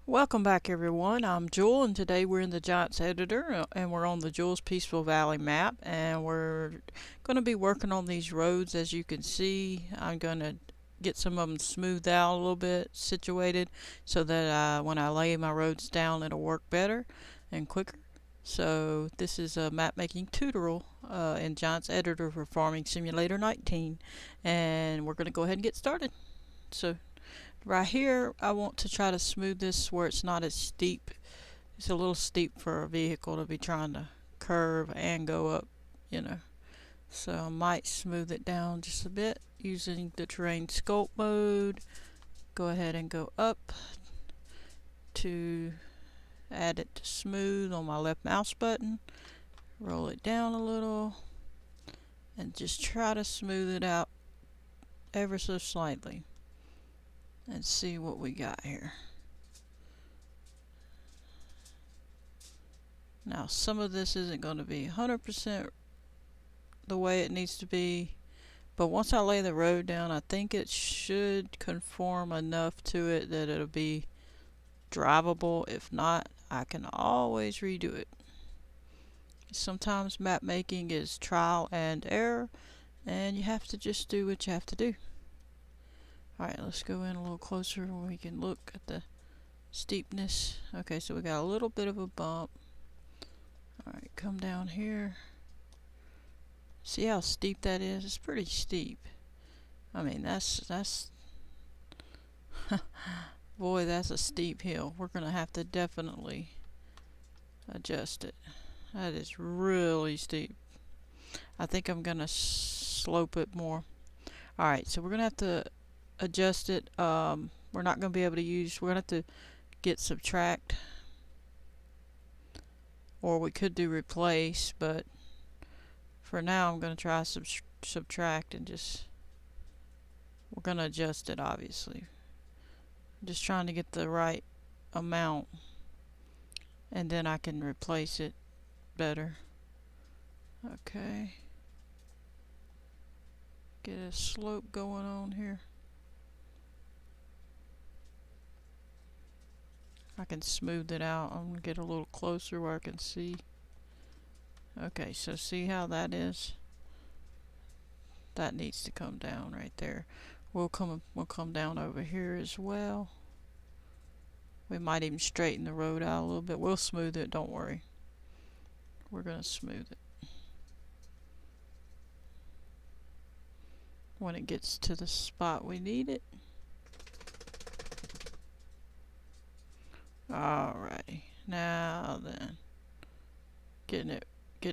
Welcome back everyone, I'm Jewel and today we're in the Giants editor and we're on the Jules Peaceful Valley map and we're going to be working on these roads. As you can see, I'm going to get some of them smoothed out a little bit, situated, so that when I lay my roads down it'll work better and quicker. So this is a map making tutorial in Giants editor for Farming Simulator 19 and we're going to go ahead and get started. So right here, I want to try to smooth this where it's not as steep. It's a little steep for a vehicle to be trying to curve and go up, you know. So I might smooth it down just a bit using the terrain sculpt mode. Go ahead and go up to add it to smooth on my left mouse button. Roll it down a little and just try to smooth it out ever so slightly. And see what we got here. Now some of this isn't going to be 100% the way it needs to be, but once I lay the road down I think it should conform enough to it that it'll be drivable. If not, I can always redo it. Sometimes map making is trial and error and you have to just do what you have to do. Alright, let's go in a little closer where we can look at the steepness. Okay, so we got a little bit of a bump. Alright, come down here. See how steep that is? It's pretty steep. I mean, that's boy, that's a steep hill. We're gonna have to definitely adjust it. That is really steep. I think I'm gonna slope it more. Alright, so we're gonna have to adjust it. We're not gonna be able to use, we're gonna have to get subtract, or we could do replace, but for now I'm gonna try subtract and just, we're gonna adjust it obviously. I'm just trying to get the right amount and then I can replace it better. Okay. Get a slope going on here. I can smooth it out. I'm gonna get a little closer where I can see. Okay, so see how that is? That needs to come down right there. We'll come down over here as well. We might even straighten the road out a little bit. We'll smooth it, don't worry. We're gonna smooth it when it gets to the spot we need it. Alrighty, now then, getting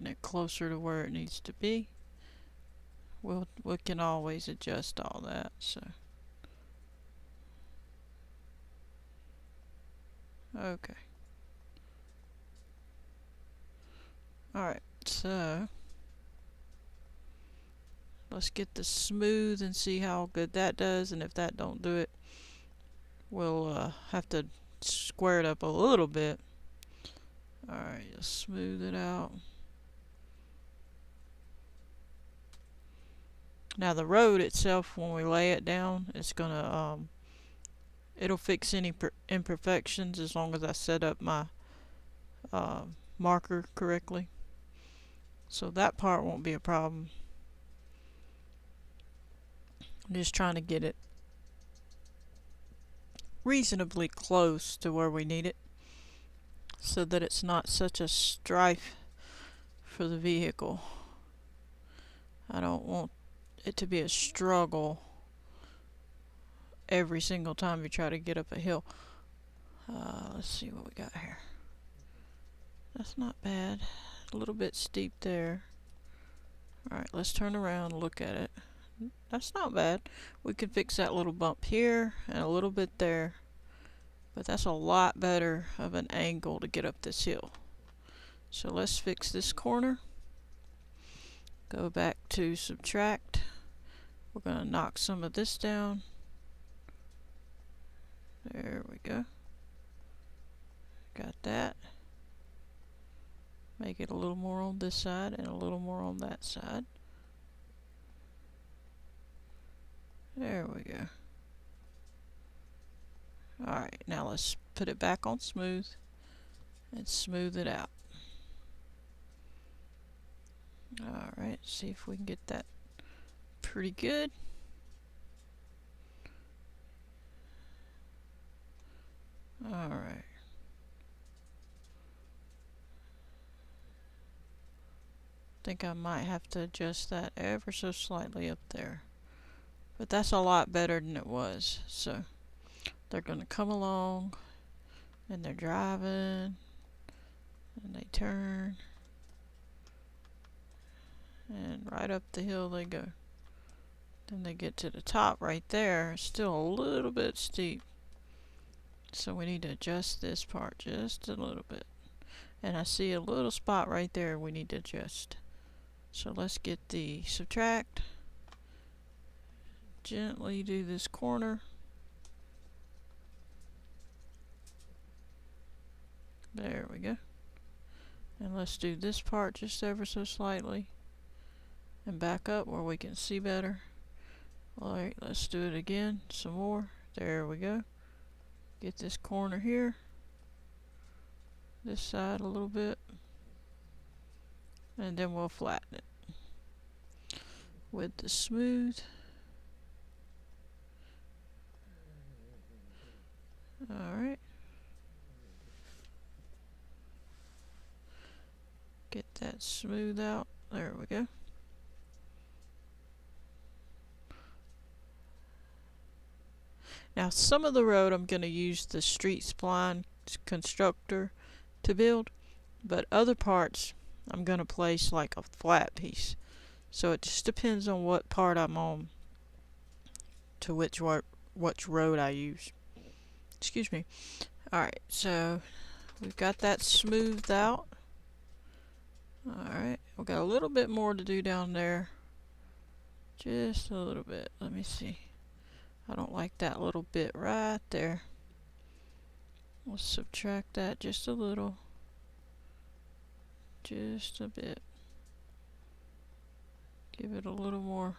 it closer to where it needs to be. We can always adjust all that. So okay. Alright, so let's get the smooth and see how good that does, and if that don't do it, we'll have to square it up a little bit. Alright, let's smooth it out. Now the road itself, when we lay it down, it's gonna it'll fix any imperfections as long as I set up my marker correctly. So that part won't be a problem. I'm just trying to get it reasonably close to where we need it so that it's not such a strife for the vehicle. I don't want it to be a struggle every single time you try to get up a hill. Let's see what we got here. That's not bad. A little bit steep there. Alright, let's turn around and look at it. That's not bad. We could fix that little bump here and a little bit there, but that's a lot better of an angle to get up this hill. So let's fix this corner. Go back to subtract. We're going to knock some of this down. There we go. Got that. Make it a little more on this side and a little more on that side. There we go. Alright, now let's put it back on smooth and smooth it out. Alright, see if we can get that pretty good. Alright. Think I might have to adjust that ever so slightly up there. But that's a lot better than it was. So they're gonna come along and they're driving and they turn and right up the hill they go. Then they get to the top right there. It's still a little bit steep. So we need to adjust this part just a little bit. And I see a little spot right there we need to adjust. So let's get the subtract. Gently do this corner. There we go. And let's do this part just ever so slightly. And back up where we can see better. Alright, let's do it again. Some more. There we go. Get this corner here. This side a little bit. And then we'll flatten it with the smooth. Alright. Get that smooth out. There we go. Now some of the road I'm going to use the street spline constructor to build, but other parts I'm going to place like a flat piece. So it just depends on what part I'm on to which road I use. Excuse me. Alright, so we've got that smoothed out. Alright, we've got a little bit more to do down there. Just a little bit. Let me see. I don't like that little bit right there. We'll subtract that just a little. Just a bit. Give it a little more.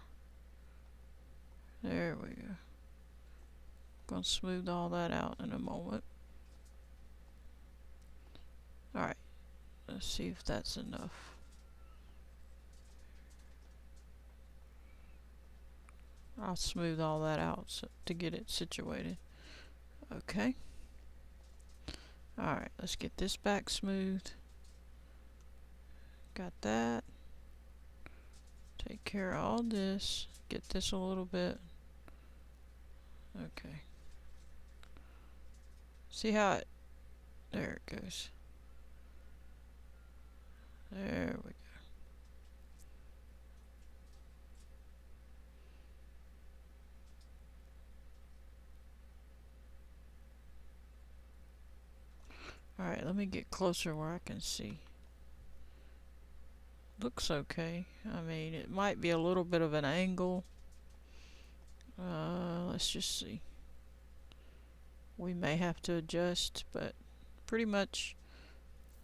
There we go. Gonna smooth all that out in a moment. Alright, let's see if that's enough. I'll smooth all that out to get it situated. Okay. Alright, let's get this back smooth. Got that. Take care of all this. Get this a little bit. Okay. See how it... There it goes. There we go. Alright, let me get closer where I can see. Looks okay. I mean, it might be a little bit of an angle. Let's just see. We may have to adjust, but pretty much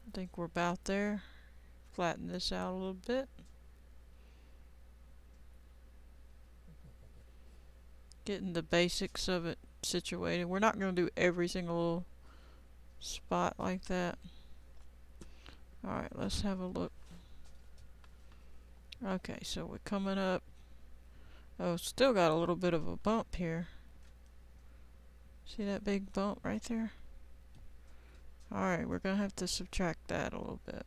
I think we're about there. Flatten this out a little bit. Getting the basics of it situated. We're not going to do every single little spot like that. Alright, let's have a look. Okay, so we're coming up. Oh, still got a little bit of a bump here. See that big bump right there? Alright, we're gonna have to subtract that a little bit.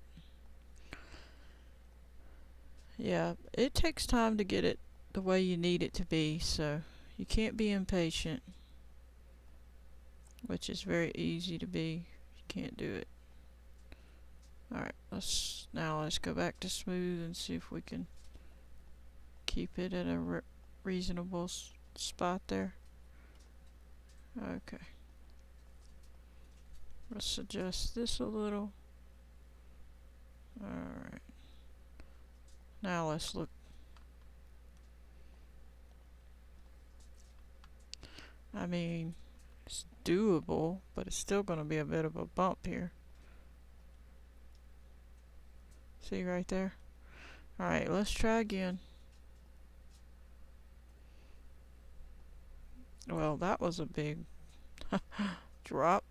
Yeah, it takes time to get it the way you need it to be, so you can't be impatient. Which is very easy to be. You can't do it. Alright, let's go back to smooth and see if we can keep it at a reasonable spot there. Okay. Let's adjust this a little. Alright. Now let's look. I mean, it's doable, but it's still going to be a bit of a bump here. See right there? Alright, let's try again. Well, that was a big Drop.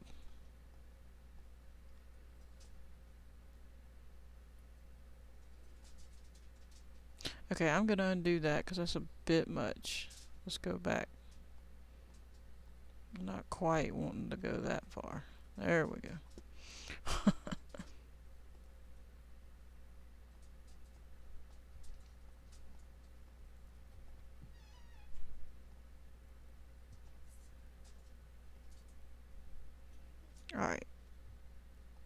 Okay, I'm gonna undo that because that's a bit much. Let's go back. Not quite wanting to go that far. There we go. Alright.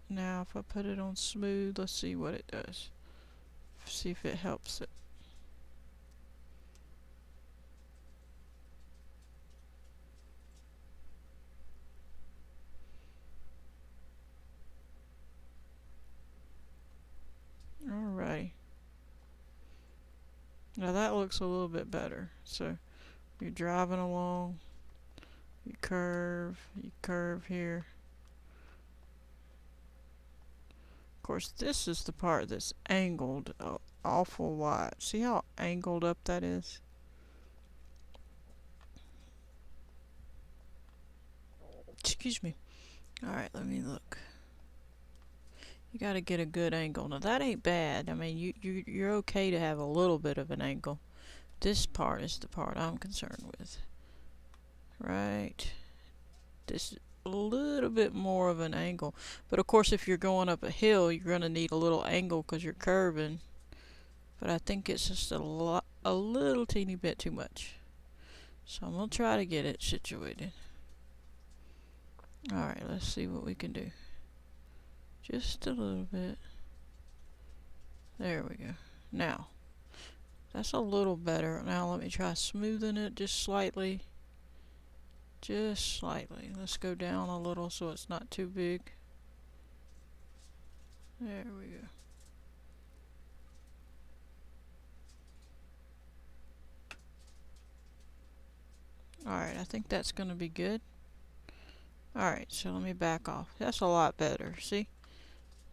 Now if I put it on smooth, let's see what it does. See if it helps it. Alrighty. Now that looks a little bit better. So you're driving along, you curve here. Of course, this is the part that's angled awful lot. See how angled up that is? Excuse me. Alright, let me look. You gotta get a good angle. Now that ain't bad. I mean, you're okay to have a little bit of an angle. This part is the part I'm concerned with. Right. This is a little bit more of an angle. But of course, if you're going up a hill, you're gonna need a little angle because you're curving. But I think it's just a little teeny bit too much. So I'm gonna try to get it situated. Alright, let's see what we can do. Just a little bit. There we go. Now, that's a little better. Now let me try smoothing it just slightly. Just slightly. Let's go down a little so it's not too big. There we go. Alright, I think that's going to be good. Alright, so let me back off. That's a lot better, see?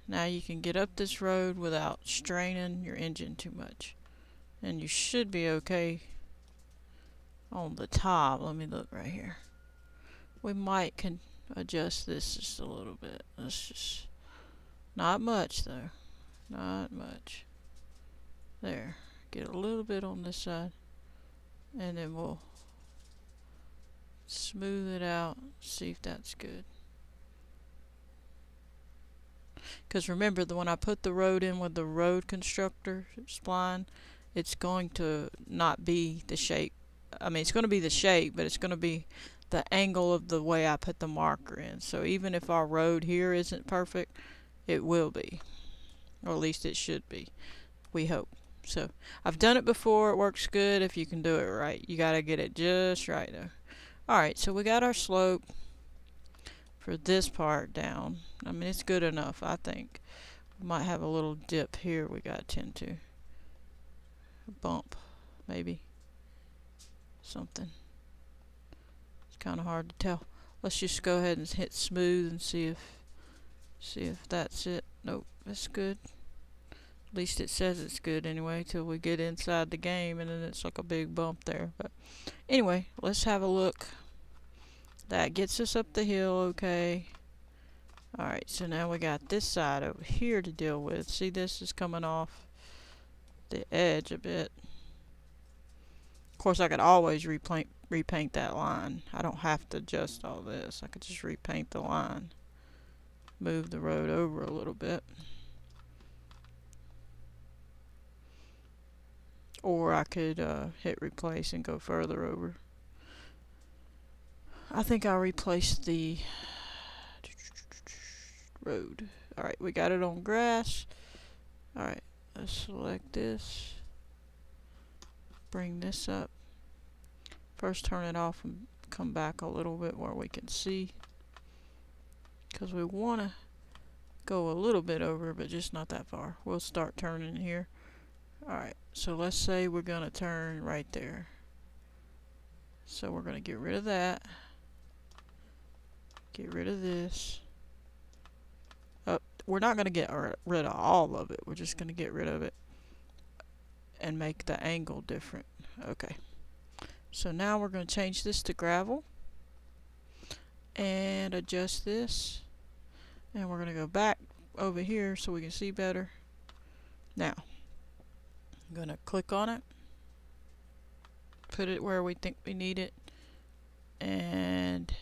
Now you can get up this road without straining your engine too much. And you should be okay on the top. Let me look right here. We might can adjust this just a little bit. Let's just... Not much though. Not much. There. Get a little bit on this side. And then we'll smooth it out. See if that's good. Because remember, when I put the road in with the road constructor spline, it's going to not be the shape. I mean, it's going to be the shape, but it's going to be the angle of the way I put the marker in. So even if our road here isn't perfect, it will be. Or at least it should be. We hope. So I've done it before. It works good if you can do it right. You got to get it just right though. Alright, so we got our slope for this part down. I mean, it's good enough, I think. We might have a little dip here we got to tend to. A bump, maybe. Something. It's kind of hard to tell. Let's just go ahead and hit smooth and see if that's it. Nope, that's good. At least it says it's good anyway till we get inside the game and then it's like a big bump there. But anyway, let's have a look. That gets us up the hill okay. Alright, so now we got this side over here to deal with. See, this is coming off the edge a bit. Of course, I could always repaint that line. I don't have to adjust all this. I could just repaint the line. Move the road over a little bit. Or I could hit replace and go further over. I think I'll replace the road. Alright, we got it on grass. Alright, let's select this. Bring this up. First turn it off and come back a little bit where we can see. Because we want to go a little bit over, but just not that far. We'll start turning here. Alright, so let's say we're going to turn right there. So we're going to get rid of that. Get rid of this. We're not going to get rid of all of it. We're just going to get rid of it and make the angle different. Okay. So now we're going to change this to gravel. and adjust this. And we're going to go back over here so we can see better. Now, I'm going to click on it, put it where we think we need it, and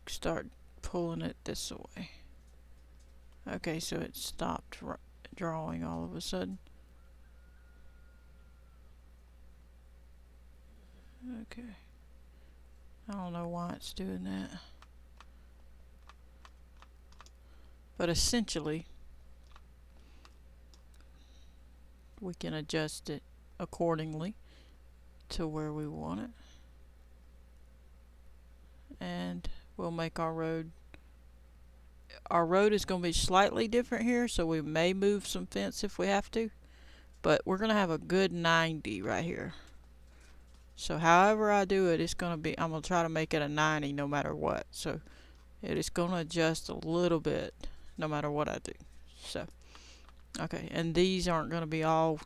start pulling it this way. Okay, so it stopped drawing all of a sudden. Okay. I don't know why it's doing that. But essentially, we can adjust it accordingly to where we want it. And we'll make our road. Our road is going to be slightly different here, so we may move some fence if we have to. But we're going to have a good 90 right here. So however I do it, it's going to be, I'm going to try to make it a 90 no matter what. So it is going to adjust a little bit no matter what I do. So, okay, and these aren't going to be all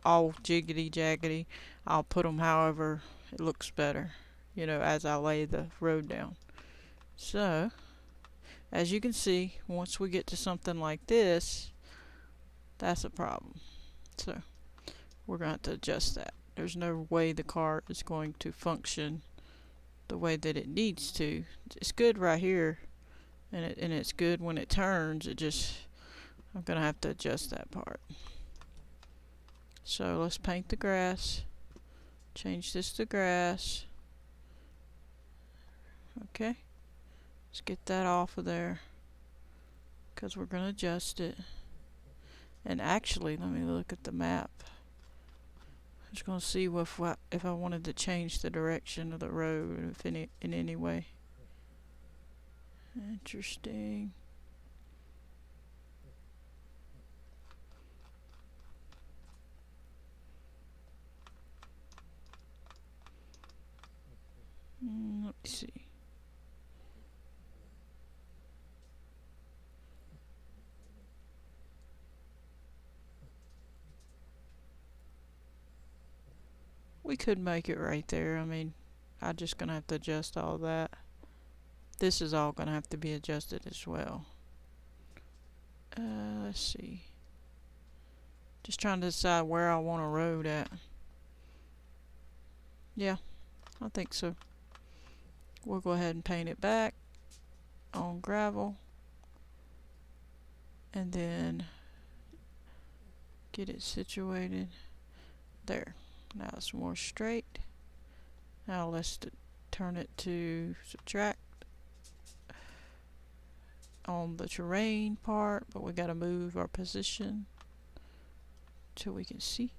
jiggity jaggedy. I'll put them however it looks better, you know, as I lay the road down. So, as you can see, once we get to something like this, that's a problem. So, we're going to have to adjust that. There's no way the car is going to function the way that it needs to. It's good right here, and it's good when it turns. It just, I'm going to have to adjust that part. So let's paint the grass. Change this to grass. Okay. Let's get that off of there, because we're going to adjust it. And actually, let me look at the map. I'm just going to see if I wanted to change the direction of the road in any way. Interesting. Let me see. We could make it right there. I mean, I'm just going to have to adjust all that. This is all going to have to be adjusted as well. Let's see. Just trying to decide where I want a road at. Yeah, I think so. We'll go ahead and paint it back on gravel. And then get it situated. There. Now it's more straight. Now let's turn it to subtract on the terrain part, but we got to move our position till we can see.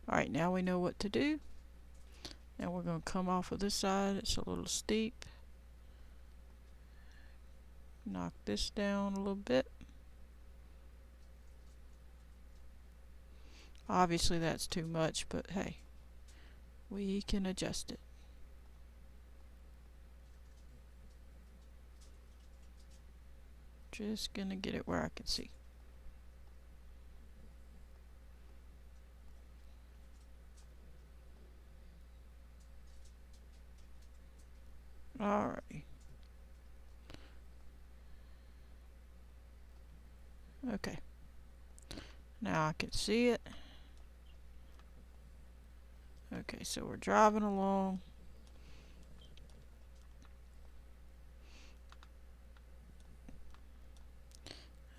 Alright, now we know what to do. And we're going to come off of this side. It's a little steep. Knock this down a little bit. Obviously that's too much, but hey, we can adjust it. Just gonna get it where I can see. Alrighty. Okay. Now I can see it. Okay, so we're driving along.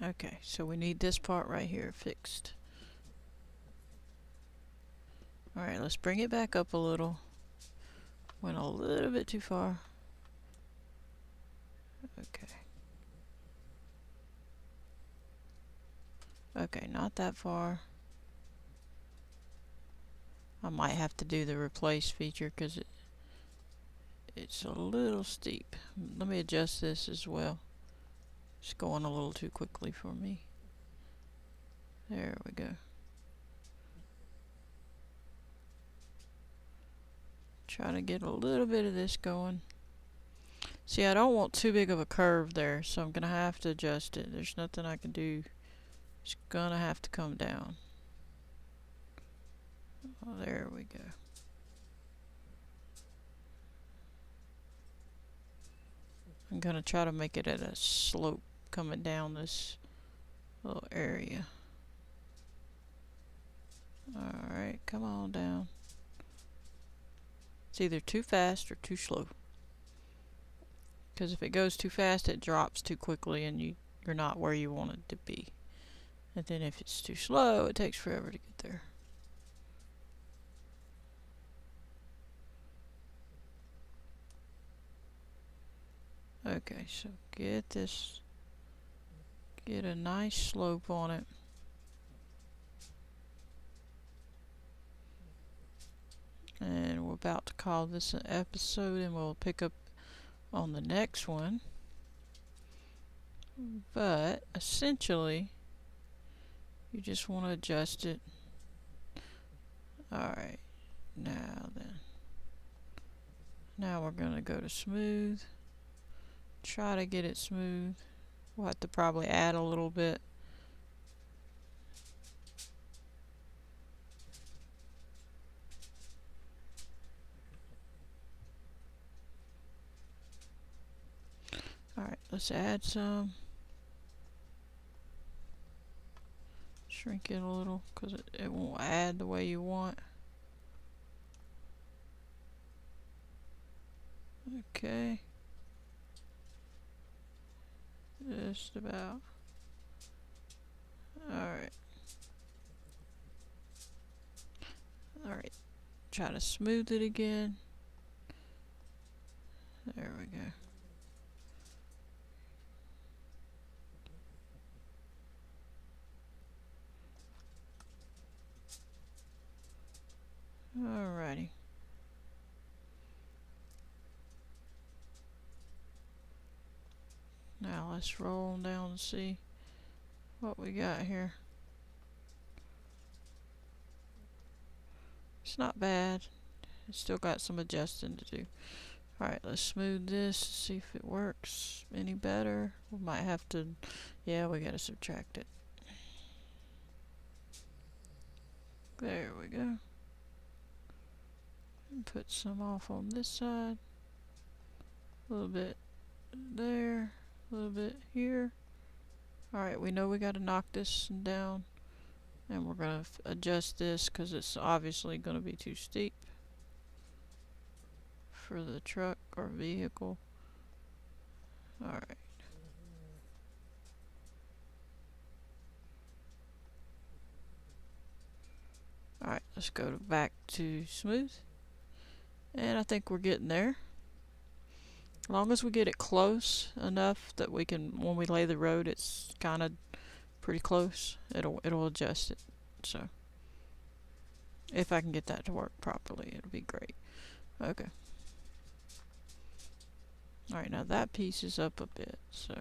Okay, so we need this part right here fixed. Alright, let's bring it back up a little. Went a little bit too far. Okay. Okay, not that far. I might have to do the replace feature because it's a little steep. Let me adjust this as well. It's going a little too quickly for me. There we go. Try to get a little bit of this going. See, I don't want too big of a curve there, so I'm going to have to adjust it. There's nothing I can do. It's going to have to come down. Oh, there we go. I'm gonna try to make it at a slope coming down this little area. Alright, come on down. It's either too fast or too slow. Because if it goes too fast, it drops too quickly and you're not where you want it to be. And then if it's too slow, it takes forever to get there. Okay, so get a nice slope on it. And we're about to call this an episode, and we'll pick up on the next one. But essentially, you just want to adjust it. Alright, now we're going to go to smooth. Try to get it smooth. We'll have to probably add a little bit. Alright, let's add some. Shrink it a little because it won't add the way you want. Okay. Just about. Alright. Alright. Try to smooth it again. There we go. Alrighty. Now let's roll down and see what we got here. It's not bad. It's still got some adjusting to do. Alright, let's smooth this, see if it works any better. We might have to, yeah, we gotta subtract it. There we go. And put some off on this side. A little bit there, a little bit here. Alright, we know we gotta knock this down. And we're gonna adjust this because it's obviously gonna be too steep for the truck or vehicle. Alright. Alright, let's go back to smooth. And I think we're getting there. As long as we get it close enough that we can, when we lay the road, it's kind of pretty close. It'll adjust it. So if I can get that to work properly, it'll be great. Okay. Alright, now that piece is up a bit, so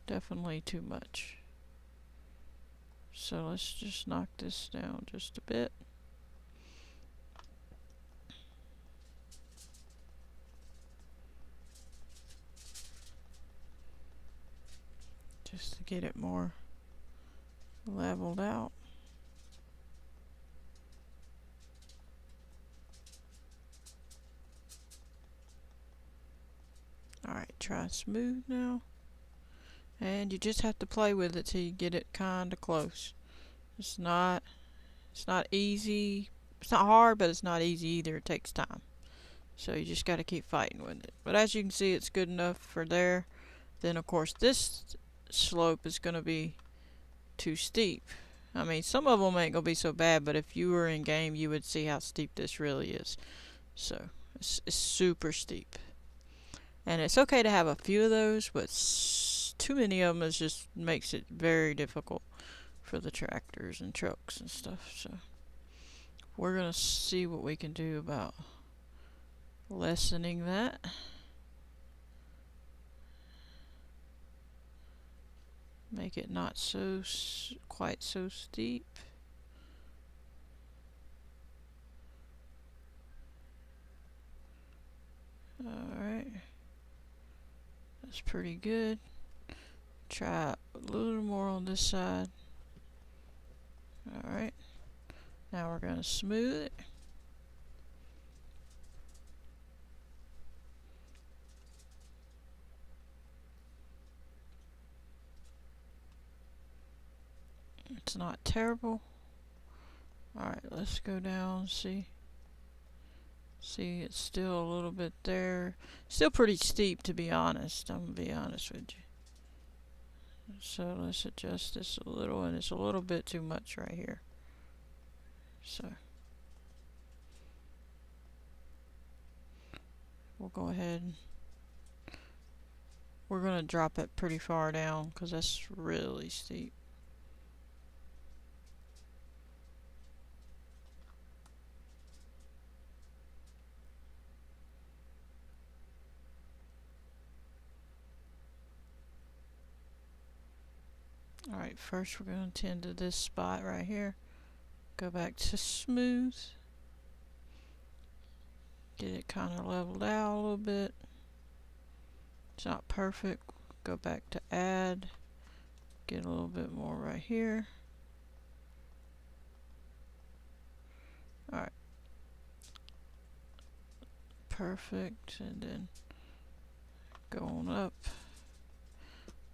definitely too much. So let's just knock this down just a bit. Just to get it more leveled out. Alright, try smooth now. And you just have to play with it till you get it kinda close. It's not easy. It's not hard, but it's not easy either. It takes time. So you just gotta keep fighting with it. But as you can see, it's good enough for there. Then of course this slope is gonna be too steep. I mean, some of them ain't gonna be so bad, but if you were in game, you would see how steep this really is. So it's super steep. And it's okay to have a few of those, but too many of them just makes it very difficult for the tractors and trucks and stuff. So we're gonna see what we can do about lessening that. Make it not so quite so steep. Alright. That's pretty good. Try a little more on this side. Alright. Now we're going to smooth it. It's not terrible. Alright, let's go down, see. See, it's still a little bit there. Still pretty steep, to be honest. I'm gonna be honest with you. So let's adjust this a little, and it's a little bit too much right here. So we'll go ahead and we're going to drop it pretty far down because that's really steep. Alright, first we're going to tend to this spot right here. Go back to smooth. Get it kind of leveled out a little bit. It's not perfect. Go back to add. Get a little bit more right here. Alright. Perfect. And then go on up.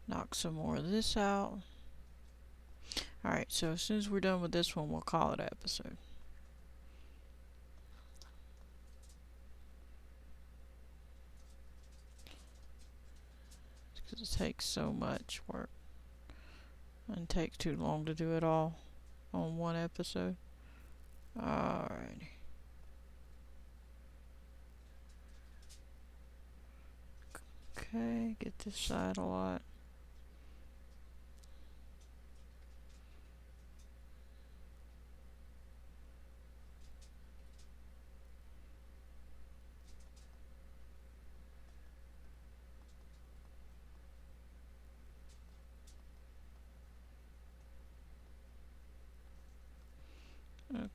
Knock some more of this out. Alright, so as soon as we're done with this one, we'll call it an episode. Because it takes so much work. And takes too long to do it all on one episode. Alrighty. Okay, get this side a lot.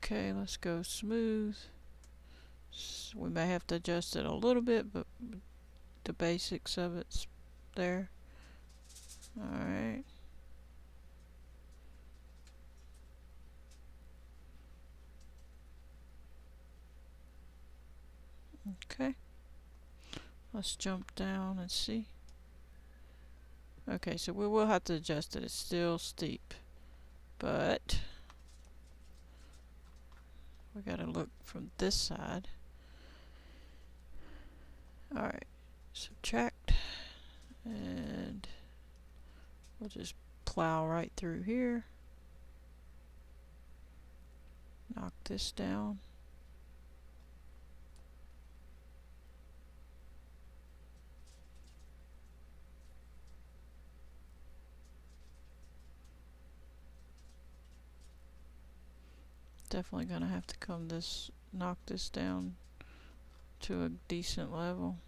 Okay, let's go smooth. We may have to adjust it a little bit, but the basics of it's there. Alright. Okay. Let's jump down and see. Okay, so we will have to adjust it. It's still steep, but we gotta look from this side. Alright, subtract, and we'll just plow right through here. Knock this down. Definitely gonna have to knock this down to a decent level.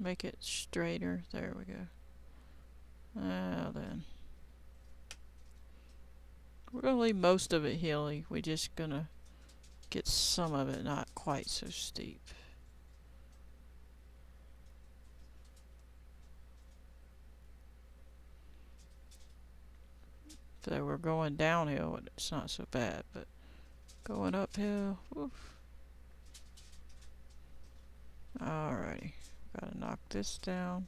Make it straighter. There we go. Now then. We're gonna leave most of it hilly. We're just gonna get some of it not quite so steep. So we're going downhill, it's not so bad, but going uphill, oof. Alrighty, gotta knock this down.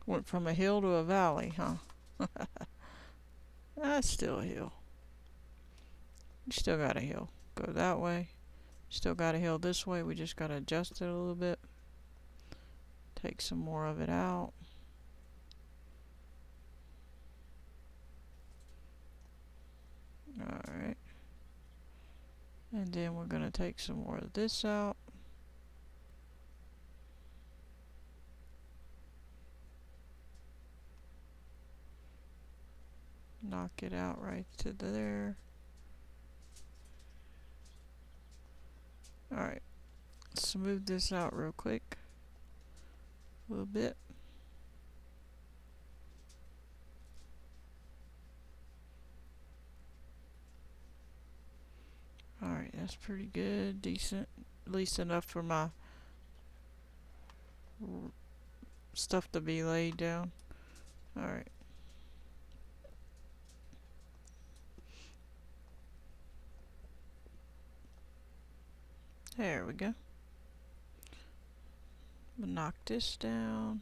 Went from a hill to a valley, huh? That's still a hill. You still got a hill. Go that way. Still got a hill this way. We just gotta adjust it a little bit. Take some more of it out. Alright. And then we're gonna take some more of this out. Knock it out right to there. Alright, smooth this out real quick. A little bit. Alright, Alright, that's pretty good, decent, at least enough for my stuff to be laid down. Alright. There we go. We'll knock this down.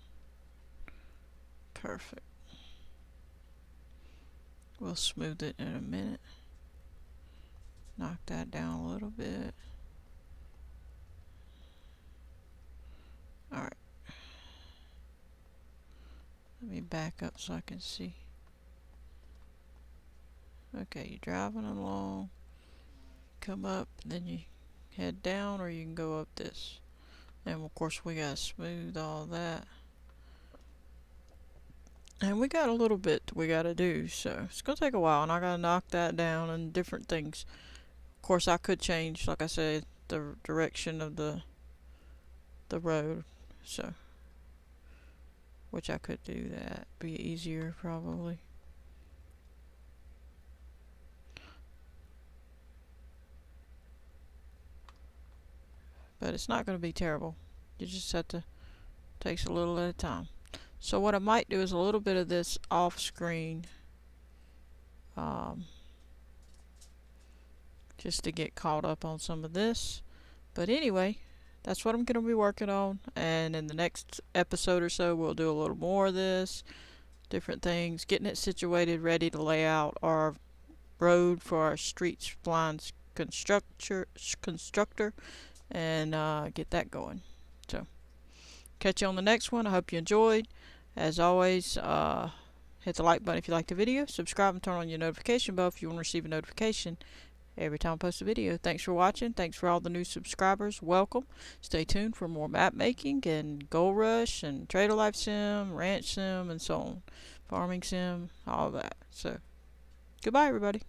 Perfect. We'll smooth it in a minute. Knock that down a little bit. Alright. Let me back up so I can see. Okay, you're driving along. Come up, then you head down, or you can go up this. And of course we gotta smooth all that. And we got a little bit we gotta do, so it's gonna take a while, and I gotta knock that down and different things. Of course I could change, like I said, the direction of the road, so which I could do that. Be easier probably. But it's not gonna be terrible. You just have to, takes a little at a time. So what I might do is a little bit of this off screen, just to get caught up on some of this. But anyway, that's what I'm going to be working on, and in the next episode or so we'll do a little more of this, different things, getting it situated, ready to lay out our road for our street splines constructor, and get that going. So catch you on the next one. I hope you enjoyed. As always, hit the like button if you like the video, subscribe and turn on your notification bell if you want to receive a notification every time I post a video. Thanks for watching. Thanks for all the new subscribers. Welcome. Stay tuned for more map making and Gold Rush and Trader Life Sim, Ranch Sim, and so on. Farming Sim, all that. So, goodbye everybody.